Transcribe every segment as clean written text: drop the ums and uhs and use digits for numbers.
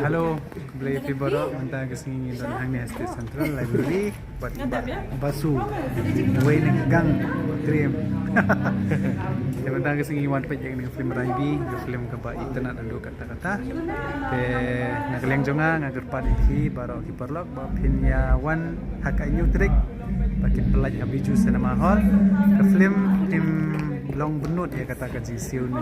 Halo, kembali di Borok. Kita kesini dan hanya State Central Library buat basu, way gang, krim. Kita kesini wan pejak dengan film Raibi, film kebat internet dan kata-kata. Nak kalian jonga ngajar pada di Borok di Borok, bapinnya wan hak new trick, pakai pelaj habiju cinema hall. Ke film tim long benut ya kata kaji siu ni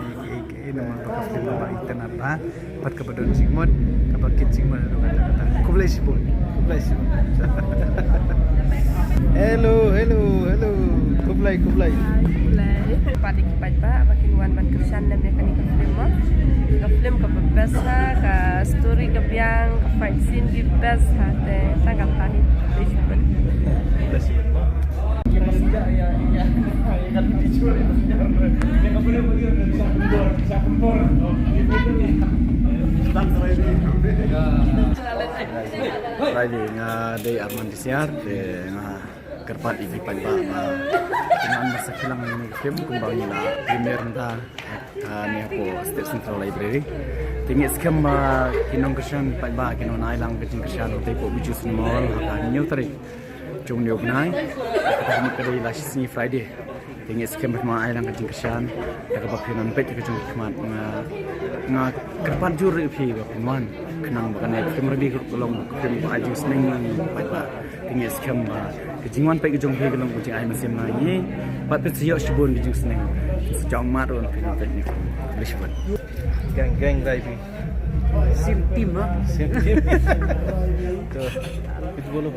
nama bakal film kebat internet bah. Pat kepada Jingmon, kepada kit Jingmon itu kata-kata. Kublai sibuk. Hello. Kublai. Pada kipat ba, makin wan ban kersan dan mereka ni ke film mah. Ke film ke best ha, ke story ke biang, ke fight scene ke best ha. Tanggal tadi. Raibi nga day Arman Disiar nga kerpat ikipan ba dengan masa kilang ini film kumbang ila premier nta ni ako State Central Library tinggi skam kinong kesyan pa ba kinon ailang kecing kesyan tay po biju small haka new tarik jung new nai kami kadai last ni Friday tinggi skam ma ailang kecing kesyan daga bakinan pet kecing kemat nga kerpat jur pi ba pinwan kenang bukan film lebih kolong film aju seneng pa tinggi skam kejingan pai kejong pi kelong kucing ai mesin nai pat pet siok shibun kejing seneng sejauh maron film teknik lishbun gang Raibi Sim team ah. tu itu bolu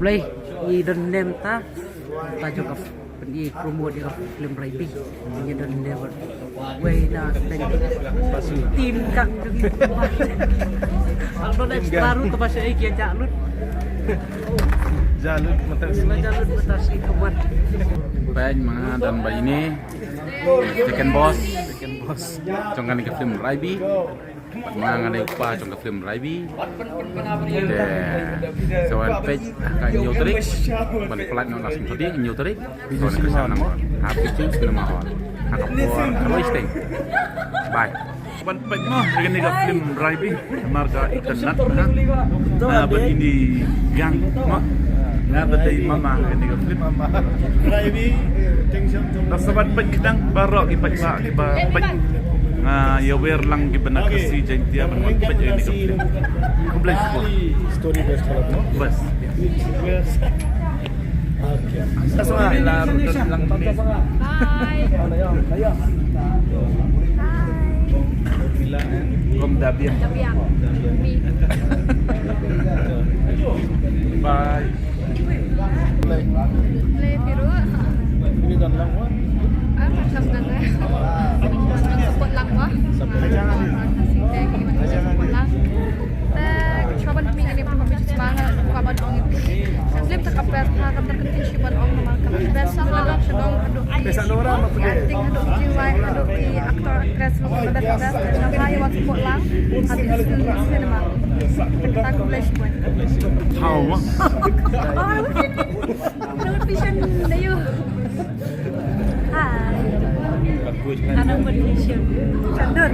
Play i don name ta tajuk of i promote di film Raibi ni don never way na tim kang kalau dah baru tu pasal iki jalur matasi kawan baik mana dan baik ini Tekken Boss jangan ke film Raibi mana ada upah jangan ke film Raibi soal page akan new trick balik pelat nak langsung tadi new trick soal kesal nama habis tu cinema hall akan buat kalau isting bye Ban pek mah dengan ni film Raibi marga internet nah begini gang mah nah betul mama dengan film mama Raibi dah sabat pek kedang barok ki pek pek ya wer lang ki benak si jentia benak pek ini film kompleks story best kalau bas okay semua lang ni Kom Dabian. Bye. Play biru. Ini dan lang wah. Macam mana? Support lang wah. Support lang. Coba kami ini berbeza semangat. Kawan orang itu. Film terkapar, terkenal siapa orang memang biasa lah. Sedang aduk. Biasa orang apa dia? Acting aduk jiwa, aduk aktor aktris luar biasa. Nampak yang support lang. Habis cinema. Kita boleh siapa? Tahu mah. Television layu. Hai. Anak Malaysia. Candur.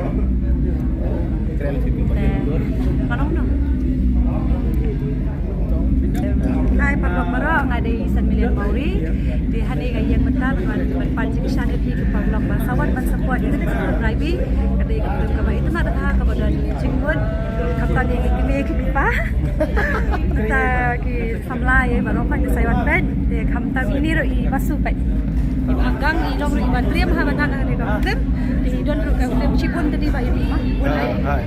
Mana mana? Hai Pak Marok ada San Milian Mauri di hari yang mental berpancing syahid di Pablok Basawan support yang ada Raibi ada yang kebai itu ada hak kepada Jingmon kata dia kini kita kita ki samlai Marok pada Saiwan Bed dia kata ini roi basu pet di belakang di dong roi bantriam habangan di film di don film Cipun tadi pak ini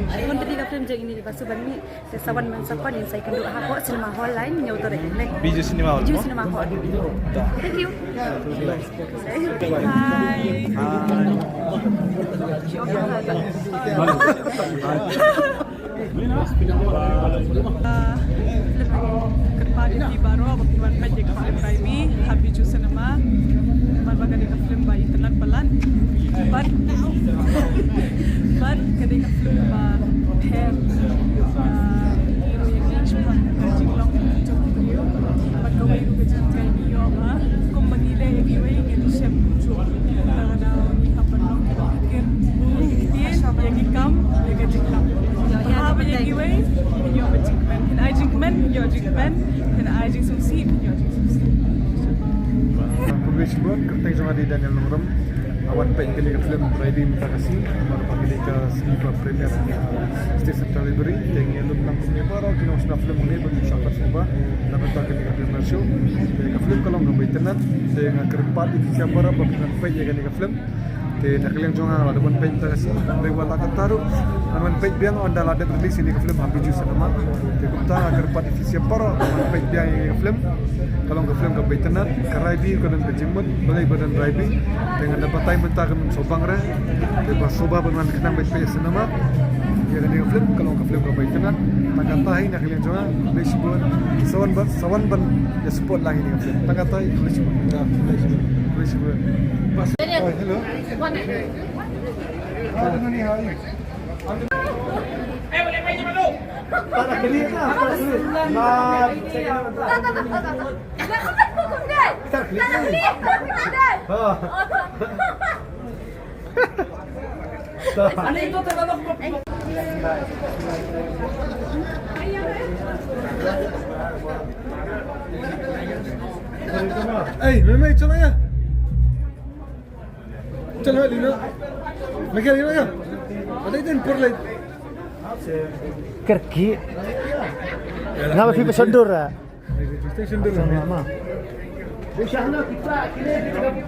Cipun tadi film jeng ini di basu bani Sawan support yang saya kenduk hak cinema hall lain nyotor ini Biju cinema hall. Biju cinema hall. Thank you. Kepada di Baro, bukan kaji ke film Raibi, Habiju Cinema, malbaga di film ba internet pelan, ban, ketika film ba hair. Hero yang ni cuma kajing long jom beliau. Pagkaway ko kajing kay niyo ha. Kung manila yung iway yung chef kujo. Karena ni kapan long pikir. Dia yang ikam yang kajing long. Apa yang iway yung kajing men. Hin I jing men yung kajing men. Hin I jing susi yung kajing susi. Progresi buat kertas yang ada Daniel Nomram awan baik kali ke film Brady minta kasih baru panggil ke sebuah premier State Central Library yang elok nam punya baru kini usna film ini bagi sahabat semua dapat tak kali ke premier show ke film kalau nggak internet dengan kerempat itu siapa baru bagi baik ya kali ke film te nak kalian jangan ada pun baik tak kasih lewat lakat taruh dan baik biang anda ada rilis ini ke film habis jus nama te kita kerempat itu siapa baru baik biang ini ke film kalau ke film ke internet ke Raibi ke dan ke Jimut boleh badan Raibi dengan dapat time bentar ke sobang re lepas soba berman kenang baik senama ya kan ke film kalau ke film ke internet tangkat tahi nak kalian jangan boleh sebut sawan ban ya support lagi ni ke film tangkat tahi boleh sebut oh hello ni hari boleh main dulu tak nak beli lah memang cakap ya. Cakap Lina. Macam Lina ya. Ada itu impor lagi. Kerki. Ngapa sih pesendur ah? Sendur sama. Biasanya kita kini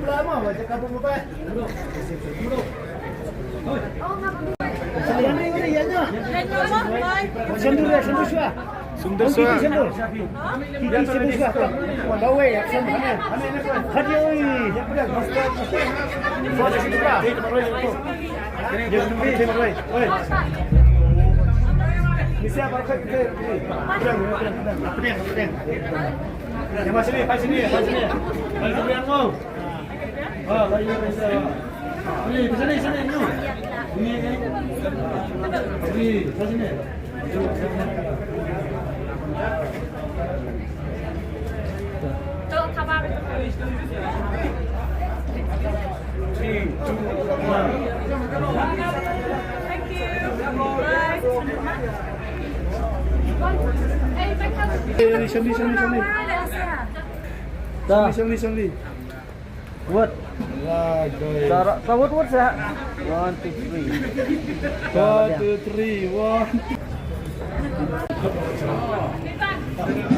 lama baca kampung apa? Sendur ya, sendur suah. Sundur suah. Sendur. Kita sendur suah. Gawe ya, sendur. Hadi oi. Foto kita. Jangan lupa. Oi. Bisa apa kita? Pedang. Yang sini, sini. Lagi yang mau. Lagi bisa. Ini sini ni. Ini sini. Tolong kabar. Sini. What? Cara what sah? 1 2 3 1